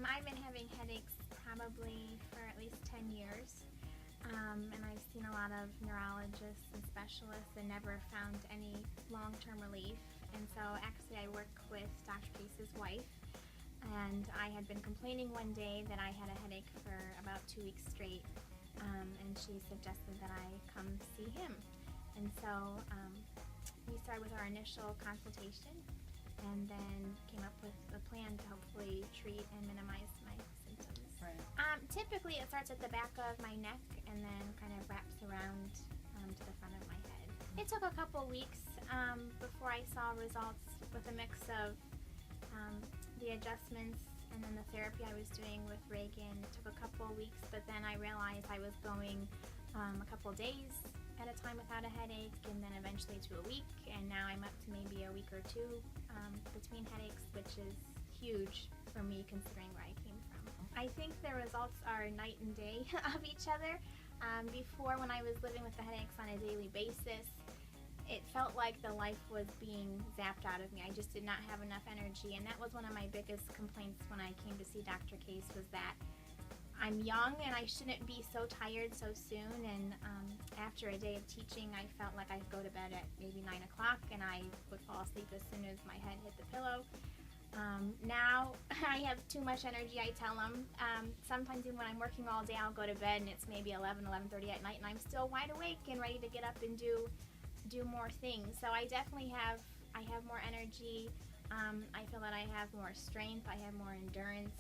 I've been having headaches probably for at least 10 years, and I've seen a lot of neurologists and specialists and never found any long-term relief. And so actually I work with Dr. Case's wife, and I had been complaining one day that I had a headache for about 2 weeks straight, and she suggested that I come see him. And so we started with our initial consultation, and then came up with a plan to hopefully treat and minimize my symptoms. Right. Typically it starts at the back of my neck and then kind of wraps around to the front of my head. It took a couple weeks before I saw results with a mix of the adjustments and then the therapy I was doing with Reagan. It took a couple of weeks, but then I realized I was going a couple days at a time without a headache, and then eventually to a week, and now I'm up to maybe a week or two between headaches, which is huge for me considering where I came from. I think the results are night and day of each other. Before, when I was living with the headaches on a daily basis, it felt like the life was being zapped out of me. I just did not have enough energy, and that was one of my biggest complaints when I came to see Dr. Case, was that I'm young and I shouldn't be so tired so soon. And after a day of teaching, I felt like I'd go to bed at maybe 9 o'clock and I would fall asleep as soon as my head hit the pillow. Now I have too much energy, I tell them. Sometimes even when I'm working all day, I'll go to bed and it's maybe 11:30 at night and I'm still wide awake and ready to get up and do more things. So I definitely have more energy. I feel that I have more strength, I have more endurance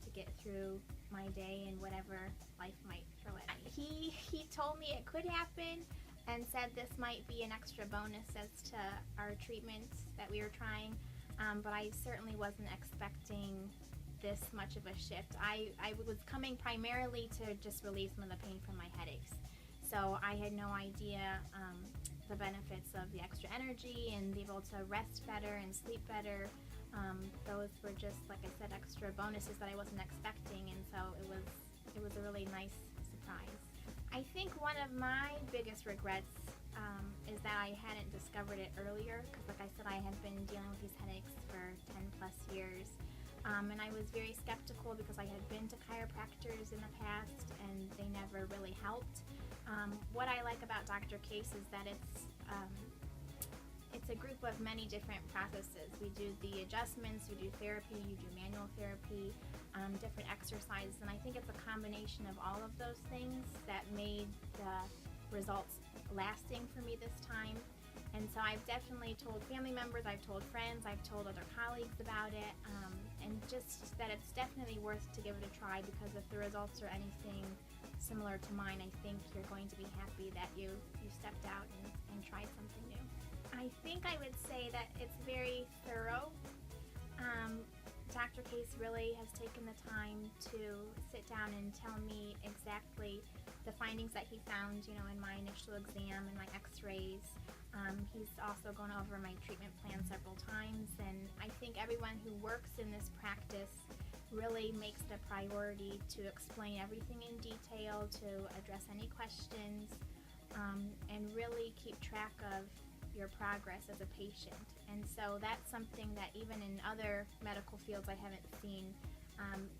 to get through my day and whatever life might throw at me. He told me it could happen and said this might be an extra bonus as to our treatments that we were trying, but I certainly wasn't expecting this much of a shift. I was coming primarily to just relieve some of the pain from my headaches. So I had no idea the benefits of the extra energy and be able to rest better and sleep better. Those were just, like I said, extra bonuses that I wasn't expecting, and so it was a really nice surprise. I think one of my biggest regrets is that I hadn't discovered it earlier, because like I said, I had been dealing with these headaches for 10 plus years. And I was very skeptical because I had been to chiropractors in the past and they never really helped. What I like about Dr. Case is that it's a group of many different processes. We do the adjustments, we do therapy, you do manual therapy, different exercises, and I think it's a combination of all of those things that made the results lasting for me this time. And so I've definitely told family members, I've told friends, I've told other colleagues about it, and just that it's definitely worth to give it a try, because if the results are anything similar to mine, I think you're going to be happy that you stepped out and tried something new. I think I would say that it's very thorough. Dr. Case really has taken the time to sit down and tell me exactly the findings that he found, in my initial exam and my x-rays. He's also gone over my treatment plan several times, and I think everyone who works in this practice really makes it a priority to explain everything in detail, to address any questions, and really keep track of your progress as a patient. And so that's something that even in other medical fields I haven't seen.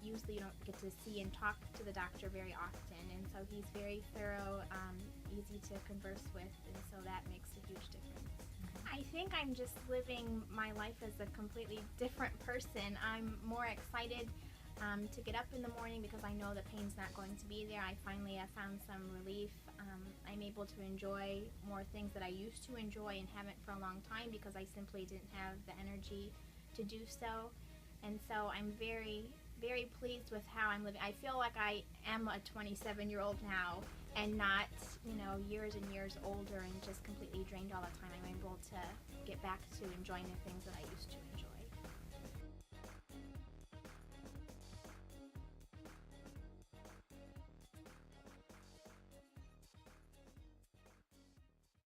Usually you don't get to see and talk to the doctor very often, and so he's very thorough, easy to converse with, and so that makes a huge difference. I think I'm just living my life as a completely different person. I'm more excited to get up in the morning because I know the pain's not going to be there. I finally have found some relief. I'm able to enjoy more things that I used to enjoy and haven't for a long time because I simply didn't have the energy to do so. And so I'm very, very pleased with how I'm living. I feel like I am a 27-year-old now and not, years and years older and just completely drained all the time. I'm able to get back to enjoying the things that I used to enjoy.